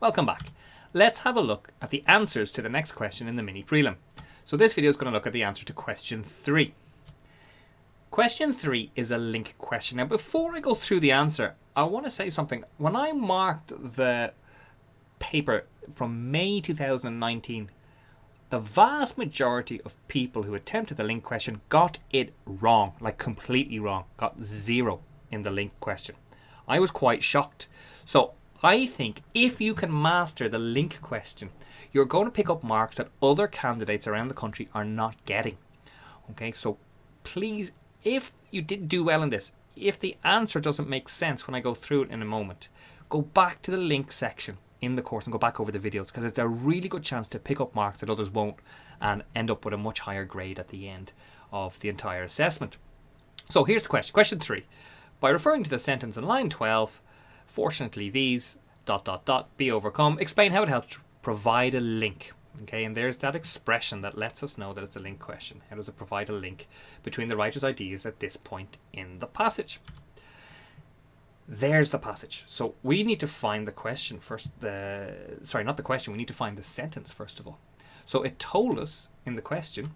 Welcome back. Let's have a look at the answers to the next question in the mini prelim. So this video is going to look at the answer to question 3. Question 3 is a link question. Now before I go through the answer, I want to say something. When I marked the paper from May 2019, the vast majority of people who attempted the link question got it wrong, like completely wrong, got 0 in the link question. I was quite shocked. So I think if you can master the link question, you're going to pick up marks that other candidates around the country are not getting. Okay, so please, if you did do well in this, if the answer doesn't make sense when I go through it in a moment, go back to the link section in the course and go back over the videos, because it's a really good chance to pick up marks that others won't and end up with a much higher grade at the end of the entire assessment. So here's the question. Question 3. By referring to the sentence in line 12, fortunately these ... be overcome, explain how it helps provide a link. Okay, and there's that expression that lets us know that it's a link question. How does it provide a link between the writer's ideas at this point in the passage? There's the passage. So we need to find the question first. Sorry, not the question. We need to find the sentence first of all. So it told us in the question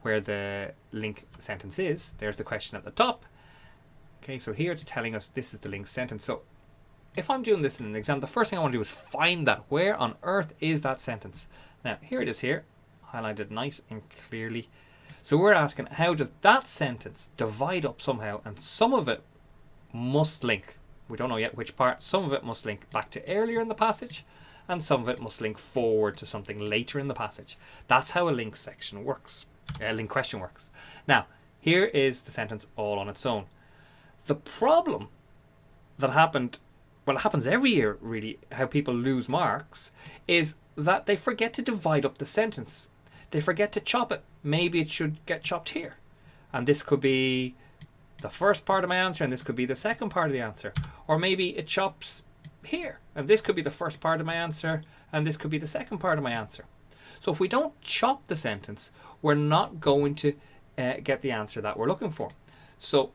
where the link sentence is. There's the question at the top. Okay, so here it's telling us this is the link sentence. So if I'm doing this in an exam, the first thing I want to do is find that. Where on earth is that sentence? Now, here it is here, highlighted nice and clearly. So we're asking, how does that sentence divide up somehow? And some of it must link. We don't know yet which part. Some of it must link back to earlier in the passage, and some of it must link forward to something later in the passage. That's how a link section works. A link question works. Now, here is the sentence all on its own. The problem that happened, well, it happens every year, really, how people lose marks, is that they forget to divide up the sentence. They forget to chop it. Maybe it should get chopped here. And this could be the first part of my answer, and this could be the second part of the answer. Or maybe it chops here, and this could be the first part of my answer, and this could be the second part of my answer. So if we don't chop the sentence, we're not going to get the answer that we're looking for. So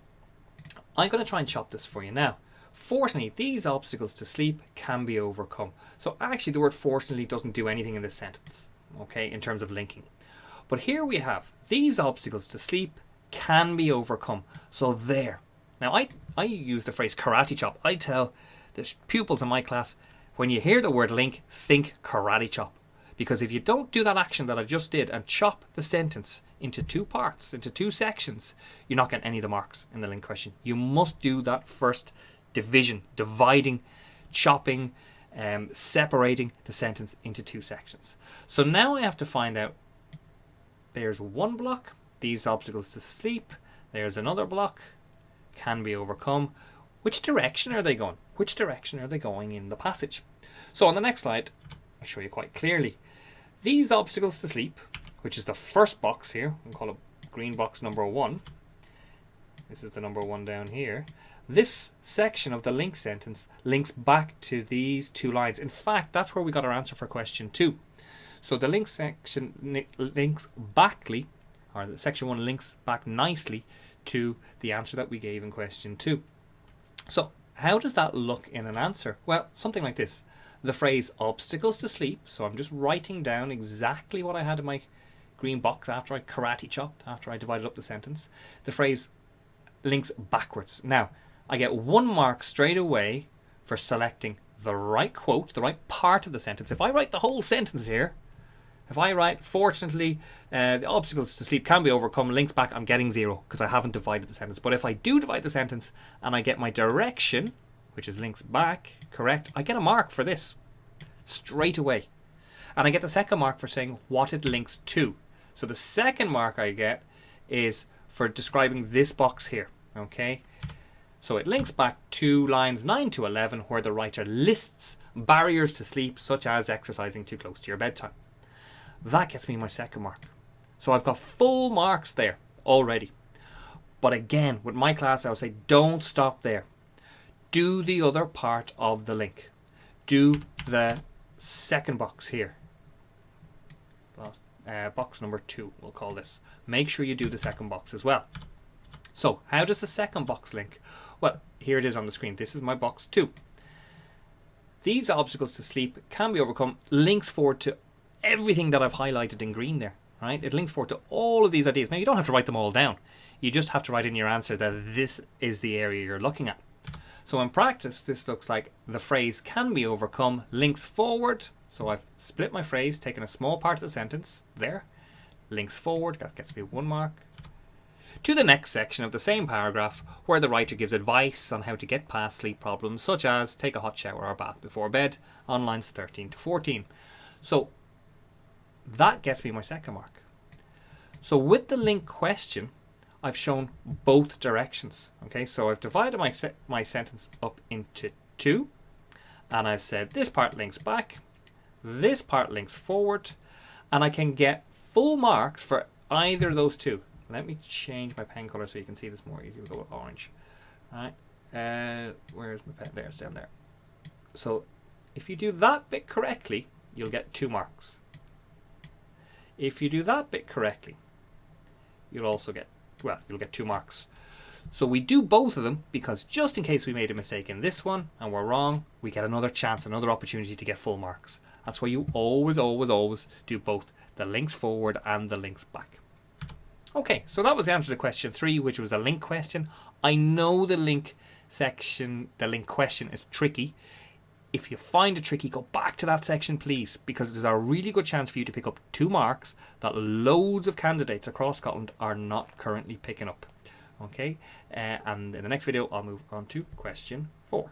I'm going to try and chop this for you now. Fortunately, these obstacles to sleep can be overcome. So actually the word fortunately doesn't do anything in this sentence, okay, in terms of linking. But here we have, these obstacles to sleep can be overcome. So there. Now I use the phrase karate chop. I tell the pupils in my class, when you hear the word link, think karate chop. Because if you don't do that action that I just did and chop the sentence into 2 parts, into 2 sections, you're not getting any of the marks in the link question. You must do that first division, dividing, chopping, separating the sentence into 2 sections. So now I have to find out, there's one block, these obstacles to sleep, there's another block, can be overcome. Which direction are they going? Which direction are they going in the passage? So on the next slide, I show you quite clearly. These obstacles to sleep, which is the first box here, we'll call it green box number 1. This is the number 1 down here. This section of the link sentence links back to these 2 lines. In fact, that's where we got our answer for question 2. So the link section links backly, or the section 1 links back nicely to the answer that we gave in question 2. So how does that look in an answer? Well, something like this. The phrase obstacles to sleep. So I'm just writing down exactly what I had in my green box after I karate chopped, after I divided up the sentence. The phrase links backwards. Now, I get 1 mark straight away for selecting the right quote, the right part of the sentence. If I write the whole sentence here, if I write, fortunately, the obstacles to sleep can be overcome, links back, I'm getting 0 because I haven't divided the sentence. But if I do divide the sentence and I get my direction, which is links back, correct, I get a mark for this straight away. And I get the second mark for saying what it links to. So the second mark I get is for describing this box here, okay? So it links back to lines 9 to 11 where the writer lists barriers to sleep such as exercising too close to your bedtime. That gets me my second mark. So I've got full marks there already. But again, with my class, I would say don't stop there. Do the other part of the link. Do the second box here. Box number 2, we'll call this. Make sure you do the second box as well. So how does the second box link? Well, here it is on the screen. This is my box 2. These obstacles to sleep can be overcome links forward to everything that I've highlighted in green there, right? It links forward to all of these ideas. Now, you don't have to write them all down. You just have to write in your answer that this is the area you're looking at. So in practice, this looks like the phrase can be overcome links forward. So I've split my phrase, taken a small part of the sentence there, links forward, that gets me 1 mark, to the next section of the same paragraph where the writer gives advice on how to get past sleep problems such as take a hot shower or bath before bed on lines 13 to 14. So that gets me my 2nd mark. So with the link question, I've shown both directions. Okay, so I've divided my sentence up into 2, and I've said this part links back, this part links forward, and I can get full marks for either of those 2. Let me change my pen color so you can see this more easy. We'll go with orange. All right, where's my pen? There, it's down there. So if you do that bit correctly, you'll get 2 marks. If you do that bit correctly, you'll also get, well, you'll get 2 marks. So we do both of them because just in case we made a mistake in this one and we're wrong, we get another chance, another opportunity to get full marks. That's why you always, always, always do both the links forward and the links back. Okay, so that was the answer to question 3, which was a link question. I know the link section, the link question is tricky. If you find it tricky, go back to that section, please, because there's a really good chance for you to pick up 2 marks that loads of candidates across Scotland are not currently picking up. Okay, and in the next video, I'll move on to question 4.